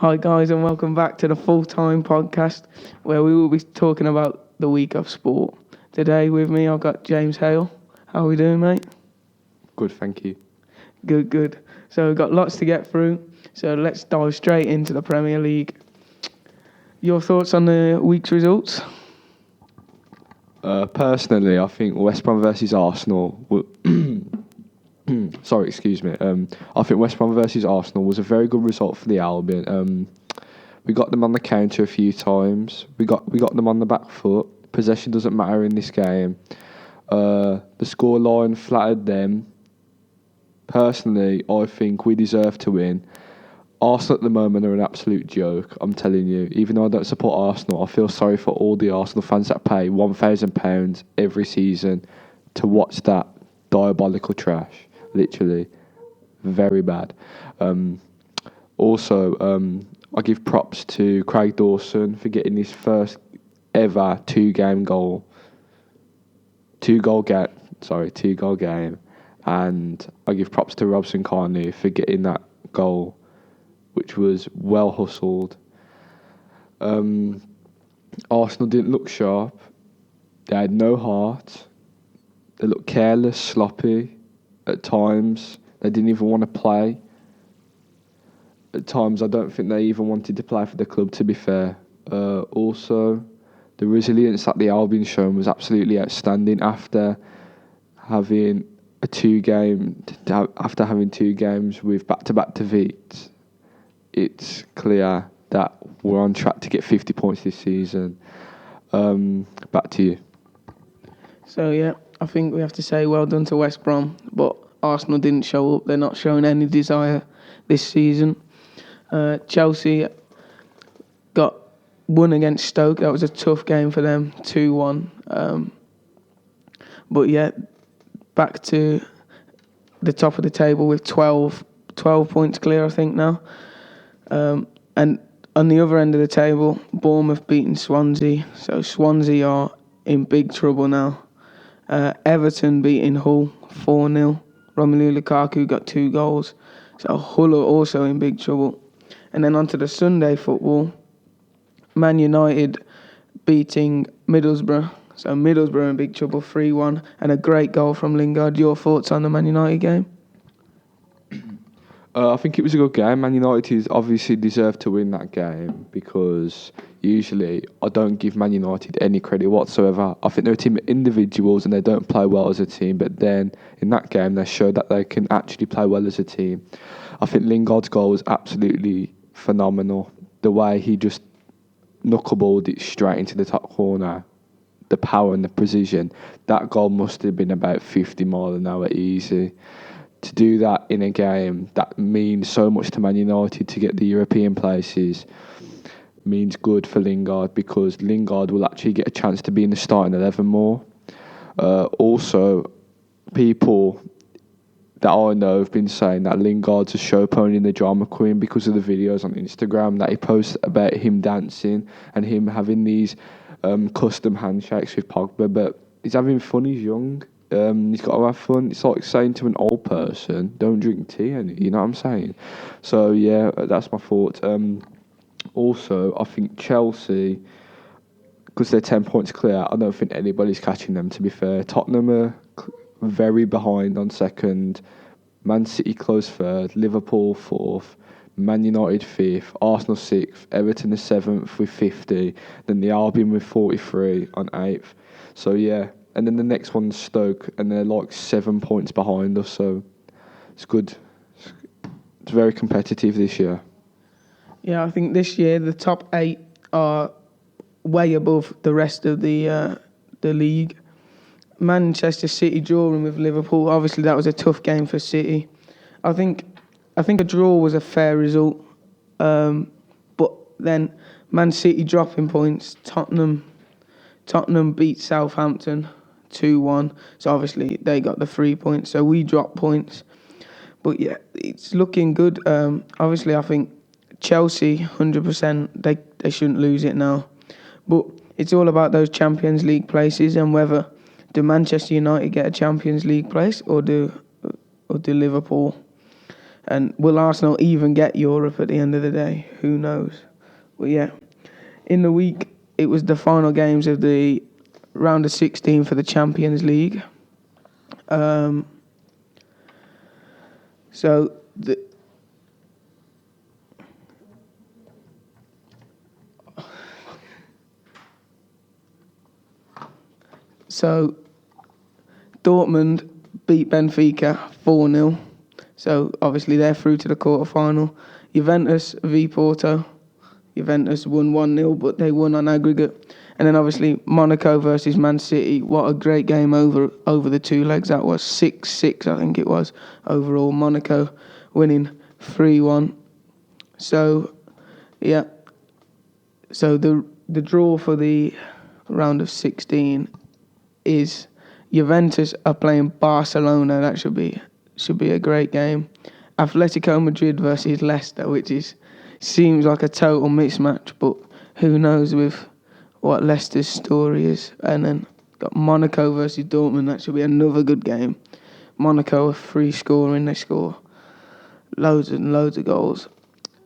Hi, guys, and welcome back to the Full Time Podcast, where we will be talking about the week of sport. Today, with me, I've got James Hale. How are we doing, mate? Good, thank you. Good. So, we've got lots to get through. So, let's dive straight into the Premier League. Your thoughts on the week's results? Personally, I think West Brom versus Arsenal. I think West Brom versus Arsenal was a very good result for the Albion. We got them on the counter a few times. We got them on the back foot. Possession doesn't matter in this game. The scoreline flattered them. Personally, I think we deserve to win. Arsenal at the moment are an absolute joke, I'm telling you. Even though I don't support Arsenal, I feel sorry for all the Arsenal fans that pay £1,000 every season to watch that diabolical trash. Literally. Very bad. I give props to Craig Dawson for getting his first ever two-goal game. And I give props to Robson Carney for getting that goal, which was well hustled. Arsenal didn't look sharp. They had no heart. They looked careless, sloppy at times. They didn't even want to play. At times, I don't think they even wanted to play for the club, to be fair. Also, the resilience that the Albion shown was absolutely outstanding after having two games with back-to-back defeats. It's clear that we're on track to get 50 points this season. Back to you. So, yeah, I think we have to say well done to West Brom, but Arsenal didn't show up. They're not showing any desire this season. Chelsea got won against Stoke. That was a tough game for them, 2-1. But yeah, back to the top of the table with 12 points clear, I think, now. And on the other end of the table, Bournemouth beating Swansea. So Swansea are in big trouble now. Everton beating Hull 4-0. Romelu Lukaku got 2 goals. So Hull are also in big trouble. And then onto the Sunday football, Man United beating Middlesbrough. So Middlesbrough in big trouble, 3-1. And a great goal from Lingard. Your thoughts on the Man United game? I think it was a good game. Man United obviously deserved to win that game because usually I don't give Man United any credit whatsoever. I think they're a team of individuals and they don't play well as a team, but then in that game they showed that they can actually play well as a team. I think Lingard's goal was absolutely phenomenal. The way he just knuckleballed it straight into the top corner, the power and the precision, that goal must have been about 50 miles an hour easy. To do that in a game that means so much to Man United to get the European places means good for Lingard because Lingard will actually get a chance to be in the starting 11 more. Also, people that I know have been saying that Lingard's a show pony and the drama queen because of the videos on Instagram that he posts about him dancing and him having these custom handshakes with Pogba, but he's having fun, he's young. He's got to have fun. It's like saying to an old person, don't drink tea, you know what I'm saying? So, yeah, that's my thoughts. Also, I think Chelsea, because they're 10 points clear, I don't think anybody's catching them, to be fair. Tottenham are very behind on second. Man City close third. Liverpool fourth. Man United fifth. Arsenal sixth. Everton is seventh with 50. Then the Albion with 43 on eighth. So, yeah. And then the next one's Stoke, and they're like 7 points behind us, so it's good. It's very competitive this year. Yeah, I think this year the top 8 are way above the rest of the league. Manchester City drawing with Liverpool. Obviously, that was a tough game for City. I think a draw was a fair result, but then Man City dropping points. Tottenham beat Southampton 2-1. So obviously they got the 3 points. So we dropped points. But yeah, it's looking good. Obviously, I think Chelsea 100%. They shouldn't lose it now. But it's all about those Champions League places and whether do Manchester United get a Champions League place or do Liverpool. And will Arsenal even get Europe at the end of the day? Who knows? But yeah, in the week, it was the final games of the round of 16 for the Champions League. So Dortmund beat Benfica 4-0. So obviously they're through to the quarter-final. Juventus v Porto. Juventus won 1-0, but they won on aggregate. And then obviously Monaco versus Man City. What a great game over the two legs that was. 6-6, I think it was, overall. Monaco winning 3-1. So, yeah. So the draw for the round of 16 is Juventus are playing Barcelona. That should be a great game. Atletico Madrid versus Leicester, which seems like a total mismatch, but who knows with what Leicester's story is. And then got Monaco versus Dortmund. That should be another good game. Monaco are free scoring. They score loads and loads of goals.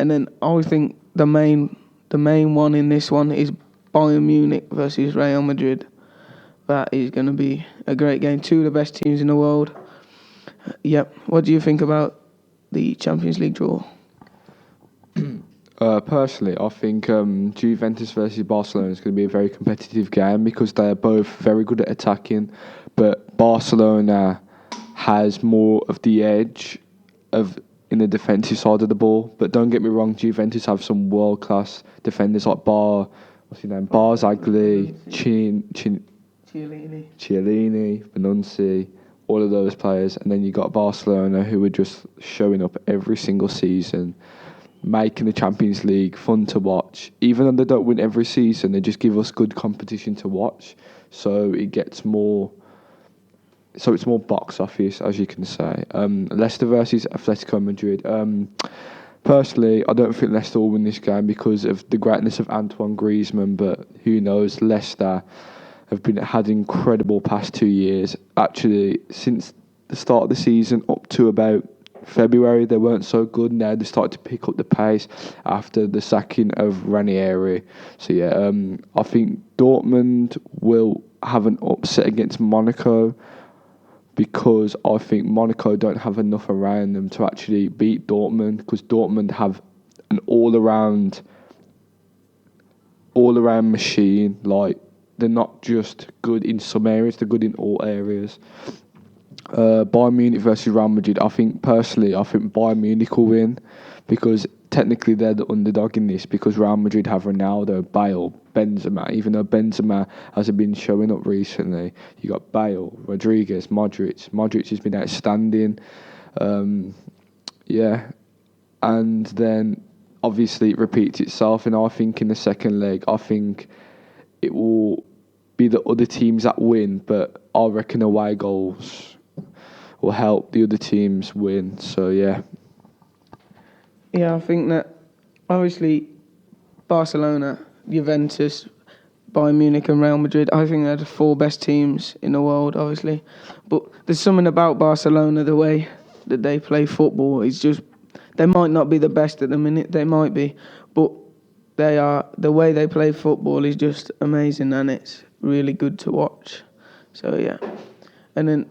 And then I think the main one in this one is Bayern Munich versus Real Madrid. That is going to be a great game. Two of the best teams in the world. Yep. What do you think about the Champions League draw? Personally, I think Juventus versus Barcelona is going to be a very competitive game because they are both very good at attacking, but Barcelona has more of the edge in the defensive side of the ball. But don't get me wrong, Juventus have some world-class defenders like Barzagli, Chiellini, Benunzi, all of those players. And then you got Barcelona, who are just showing up every single season, making the Champions League fun to watch. Even though they don't win every season, they just give us good competition to watch. So it's more box office, as you can say. Leicester versus Atletico Madrid. Personally, I don't think Leicester will win this game because of the greatness of Antoine Griezmann, but who knows? Leicester have had incredible past 2 years. Actually, since the start of the season up to about February, they weren't so good. Now they started to pick up the pace after the sacking of Ranieri. So yeah, I think Dortmund will have an upset against Monaco because I think Monaco don't have enough around them to actually beat Dortmund, because Dortmund have an all-around machine. Like, they're not just good in some areas, they're good in all areas. Bayern Munich versus Real Madrid. I think Bayern Munich will win because technically they're the underdog in this, because Real Madrid have Ronaldo, Bale, Benzema. Even though Benzema hasn't been showing up recently, you got Bale, Rodriguez, Modric. Modric has been outstanding. And then obviously it repeats itself, and I think in the second leg, I think it will be the other teams that win, but I reckon away goals will help the other teams win. So yeah. Yeah, I think that obviously Barcelona, Juventus, Bayern Munich and Real Madrid, I think they're the four best teams in the world, obviously. But there's something about Barcelona, the way that they play football, is just, they might not be the best at the minute, they might be, but the way they play football is just amazing, and it's really good to watch. So yeah. And then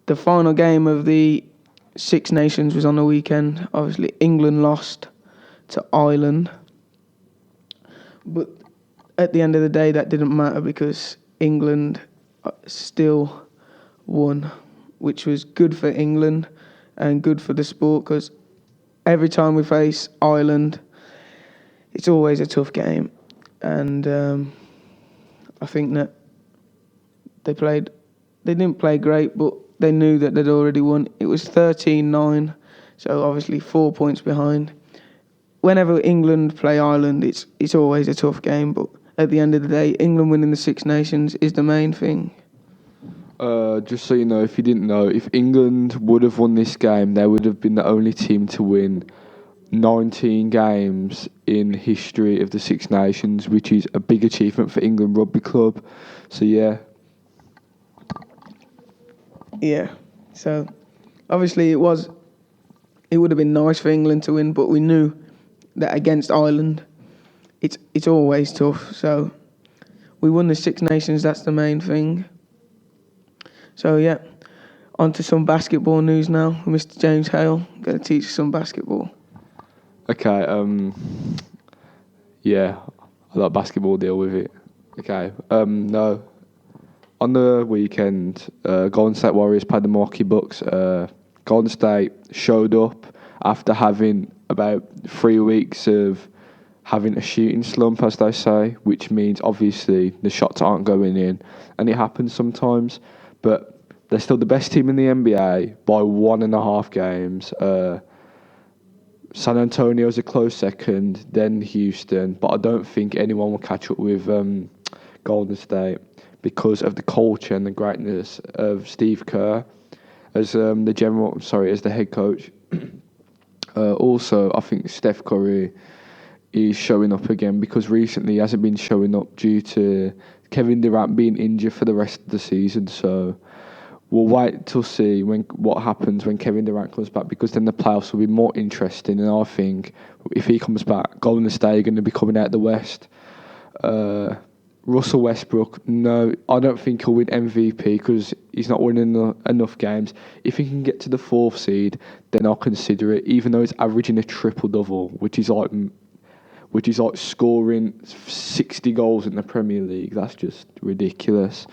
the final game of the Six Nations was on the weekend. Obviously, England lost to Ireland. But at the end of the day, that didn't matter because England still won, which was good for England and good for the sport, because every time we face Ireland, it's always a tough game. And I think that they didn't play great, but they knew that they'd already won. It was 13-9, so obviously 4 points behind. Whenever England play Ireland, it's always a tough game, but at the end of the day, England winning the Six Nations is the main thing. Just so you know, if you didn't know, if England would have won this game, they would have been the only team to win 19 games in history of the Six Nations, which is a big achievement for England Rugby Club. So yeah. Yeah, so obviously it was it would have been nice for England to win, but we knew that against Ireland, it's always tough. So we won the Six Nations. That's the main thing. So yeah, on to some basketball news now. Mr. James Hale going to teach us some basketball. Okay. Yeah, I like basketball. Deal with it. Okay. No. On the weekend, Golden State Warriors played the Milwaukee Bucks. Golden State showed up after having about 3 weeks of having a shooting slump, as they say, which means obviously the shots aren't going in, and it happens sometimes. But they're still the best team in the NBA by 1.5 games. San Antonio's a close second, then Houston, but I don't think anyone will catch up with Golden State because of the culture and the greatness of Steve Kerr as the head coach. Also, I think Steph Curry is showing up again because recently he hasn't been showing up due to Kevin Durant being injured for the rest of the season. So we'll wait to see what happens when Kevin Durant comes back, because then the playoffs will be more interesting. And I think if he comes back, Golden State are going to be coming out the West. Russell Westbrook, no, I don't think he'll win MVP because he's not winning enough games. If he can get to the 4th seed, then I'll consider it, even though he's averaging a triple-double, which is like scoring 60 goals in the Premier League. That's just ridiculous.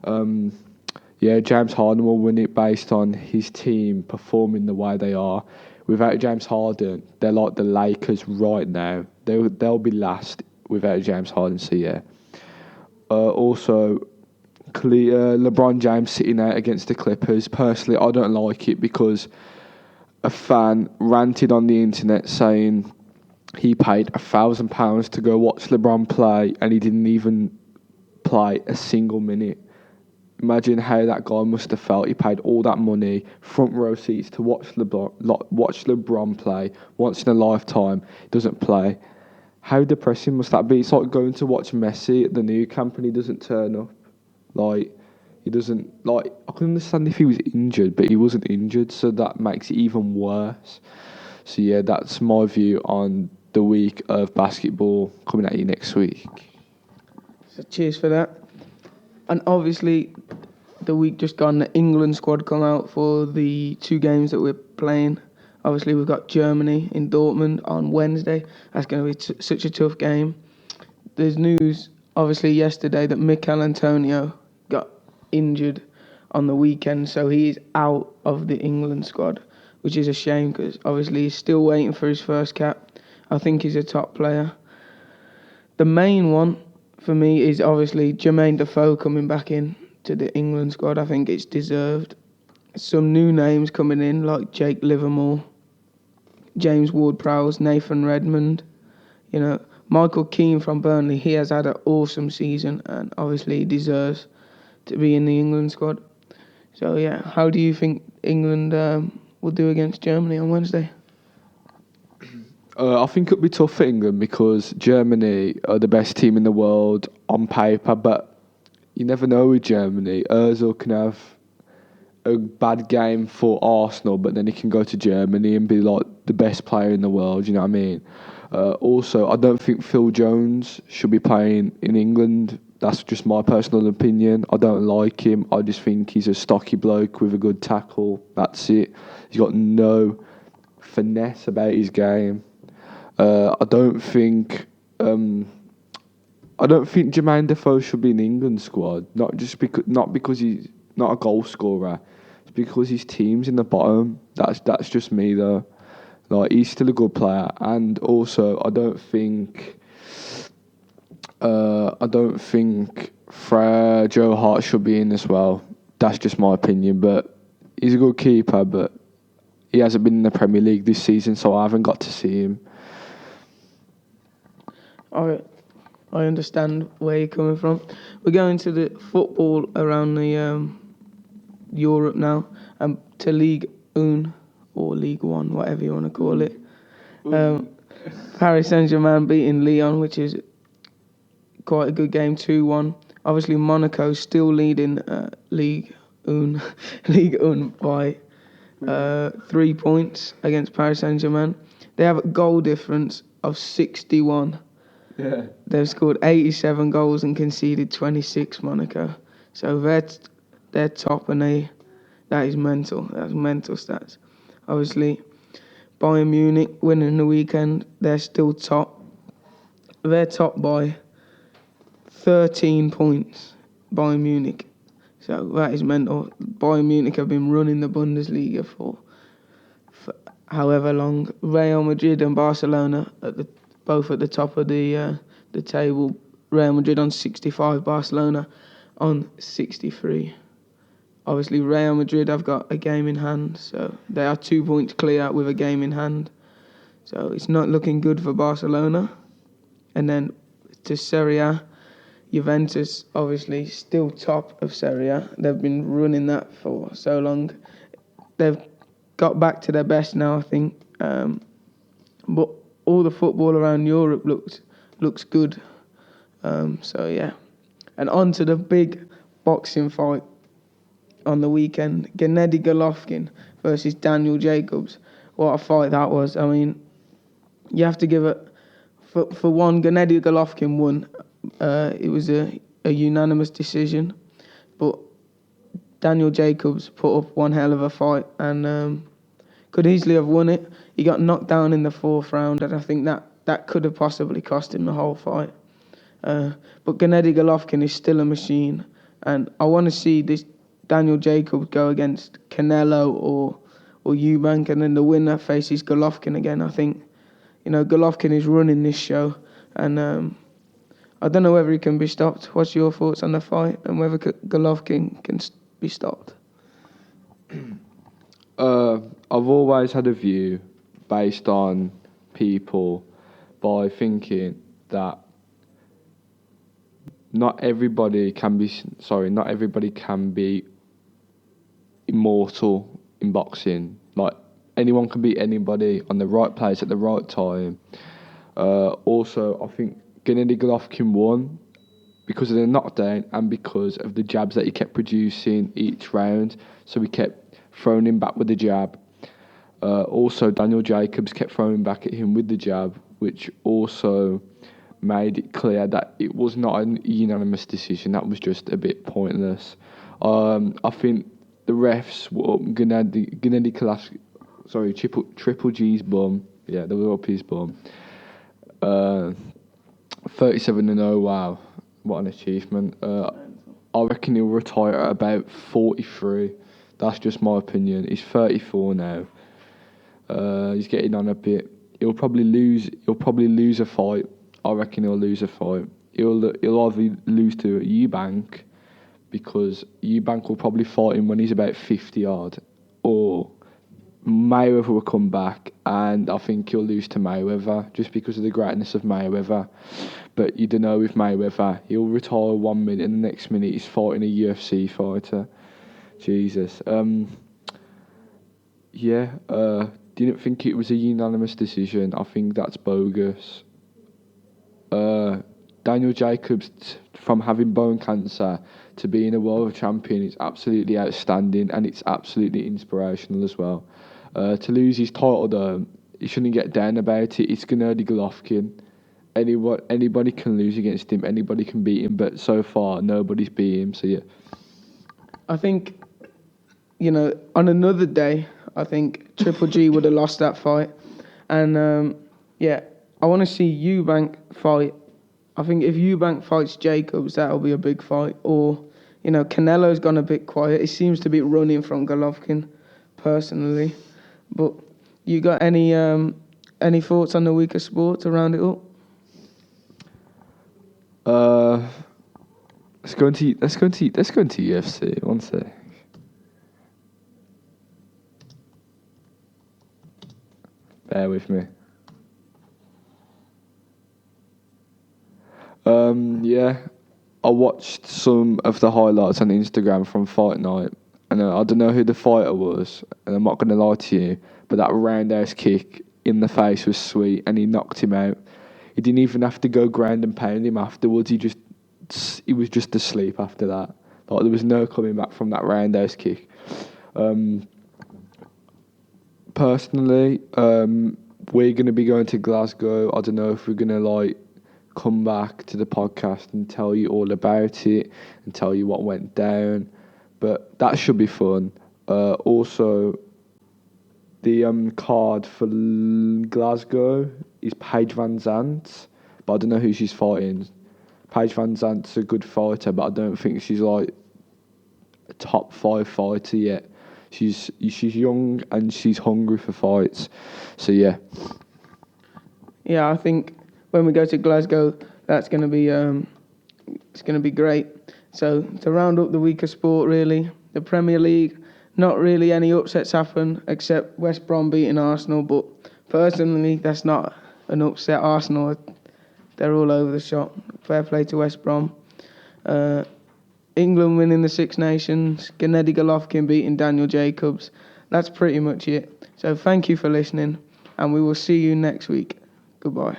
Yeah, James Harden will win it based on his team performing the way they are. Without James Harden, they're like the Lakers right now. They'll be last without James Harden, so yeah. Also, LeBron James sitting out against the Clippers. Personally, I don't like it because a fan ranted on the internet saying he paid £1,000 to go watch LeBron play and he didn't even play a single minute. Imagine how that guy must have felt. He paid all that money, front row seats, to watch LeBron play once in a lifetime. He doesn't play. How depressing must that be? It's like going to watch Messi at the new camp and he doesn't turn up. I can understand if he was injured, but he wasn't injured, so that makes it even worse. So yeah, that's my view on the week of basketball coming at you next week. So cheers for that. And obviously, the week just gone, the England squad come out for the 2 games that we're playing. Obviously, we've got Germany in Dortmund on Wednesday. That's going to be such a tough game. There's news, obviously, yesterday that Mikel Antonio got injured on the weekend, so he is out of the England squad, which is a shame because obviously he's still waiting for his first cap. I think he's a top player. The main one for me is obviously Jermaine Defoe coming back in to the England squad. I think it's deserved. Some new names coming in like Jake Livermore, James Ward-Prowse, Nathan Redmond. Michael Keane from Burnley, he has had an awesome season and obviously he deserves to be in the England squad. So yeah, how do you think England will do against Germany on Wednesday? I think it'll be tough for England because Germany are the best team in the world on paper, but you never know with Germany. Ozil can have a bad game for Arsenal, but then he can go to Germany and be like the best player in the world, you know what I mean? Also, I don't think Phil Jones should be playing in England. That's just my personal opinion. I don't like him. I just think he's a stocky bloke with a good tackle. That's it. He's got no finesse about his game. I don't think Jermaine Defoe should be in the England squad. Not because he's not a goal scorer. It's because his team's in the bottom. That's just me though. Like, he's still a good player, and also I don't think Joe Hart should be in as well. That's just my opinion, but he's a good keeper, but he hasn't been in the Premier League this season, so I haven't got to see him. I understand where you're coming from. We're going to the football around the Europe now, to Ligue 1 or League 1, whatever you want to call it. Paris Saint-Germain beating Lyon, which is quite a good game, 2-1. Obviously, Monaco still leading Ligue 1 by 3 points against Paris Saint-Germain. They have a goal difference of 61. Yeah. They've scored 87 goals and conceded 26, Monaco. So they're top, and that is mental. That's mental stats. Obviously, Bayern Munich winning the weekend. They're still top. They're top by 13 points, Bayern Munich. So that is mental. Bayern Munich have been running the Bundesliga for however long. Real Madrid and Barcelona both at the top of the table. Real Madrid on 65, Barcelona on 63. Obviously, Real Madrid have got a game in hand, so they are 2 points clear with a game in hand. So it's not looking good for Barcelona. And then to Serie A, Juventus obviously still top of Serie A. They've been running that for so long. They've got back to their best now, I think. But all the football around Europe looks good. So yeah. And on to the big boxing fight on the weekend. Gennady Golovkin versus Daniel Jacobs. What a fight that was. I mean, you have to give it... For one, Gennady Golovkin won. It was a unanimous decision. But Daniel Jacobs put up one hell of a fight and could easily have won it. He got knocked down in the 4th round, and I think that could have possibly cost him the whole fight. But Gennady Golovkin is still a machine, and I want to see this Daniel Jacobs go against Canelo or Eubank, and then the winner faces Golovkin again. I think, Golovkin is running this show, and I don't know whether he can be stopped. What's your thoughts on the fight, and whether Golovkin can be stopped? I've always had a view based on people by thinking that not everybody can be immortal in boxing. Like, anyone can beat anybody on the right place at the right time. Also, I think Gennady Golovkin won because of the knockdown and because of the jabs that he kept producing each round. So he kept throwing him back with the jab. Also, Daniel Jacobs kept throwing back at him with the jab, which also made it clear that it was not a unanimous decision. That was just a bit pointless. I think the refs were up Gennady Golovkin, Triple G's bum. Yeah, they were up his bum. 37-0. Wow, what an achievement. I reckon he'll retire at about 43. That's just my opinion. He's 34 now. He's getting on a bit. He'll probably lose a fight. I reckon he'll lose a fight. He'll either lose to Eubank, because Eubank will probably fight him when he's about 50 odd, or Mayweather will come back, and I think he'll lose to Mayweather just because of the greatness of Mayweather. But you don't know with Mayweather. He'll retire 1 minute and the next minute he's fighting a UFC fighter. Jesus. Didn't think it was a unanimous decision. I think that's bogus. Daniel Jacobs, from having bone cancer to being a world champion, is absolutely outstanding, and it's absolutely inspirational as well. To lose his title though, he shouldn't get down about it. It's Gennady Golovkin. Anybody can lose against him, anybody can beat him, but so far nobody's beat him, so yeah. I think, on another day, I think Triple G would have lost that fight. And I want to see Eubank fight. I think if Eubank fights Jacobs, that'll be a big fight. Or, Canelo's gone a bit quiet. He seems to be running from Golovkin, personally. But you got any thoughts on the week of sport to round it up? Let's go into UFC. One sec. Bear with me. I watched some of the highlights on Instagram from Fight Night, and I don't know who the fighter was, and I'm not going to lie to you, but that roundhouse kick in the face was sweet, and he knocked him out. He didn't even have to go ground and pound him afterwards. He was just asleep after that. Like, there was no coming back from that roundhouse kick. personally, we're going to be going to Glasgow. I don't know if we're going to like come back to the podcast and tell you all about it and tell you what went down, but that should be fun. Also, the card for Glasgow is Paige Van Zandt, but I don't know who she's fighting. Paige Van Zandt's a good fighter, but I don't think she's like a top 5 fighter yet. She's young and she's hungry for fights. So yeah. Yeah, I think when we go to Glasgow, that's going to be it's going to be great. So to round up the week of sport, really, the Premier League, not really any upsets happen except West Brom beating Arsenal. But personally, that's not an upset. Arsenal, they're all over the shop. Fair play to West Brom. England winning the Six Nations. Gennady Golovkin beating Daniel Jacobs. That's pretty much it. So thank you for listening, and we will see you next week. Goodbye.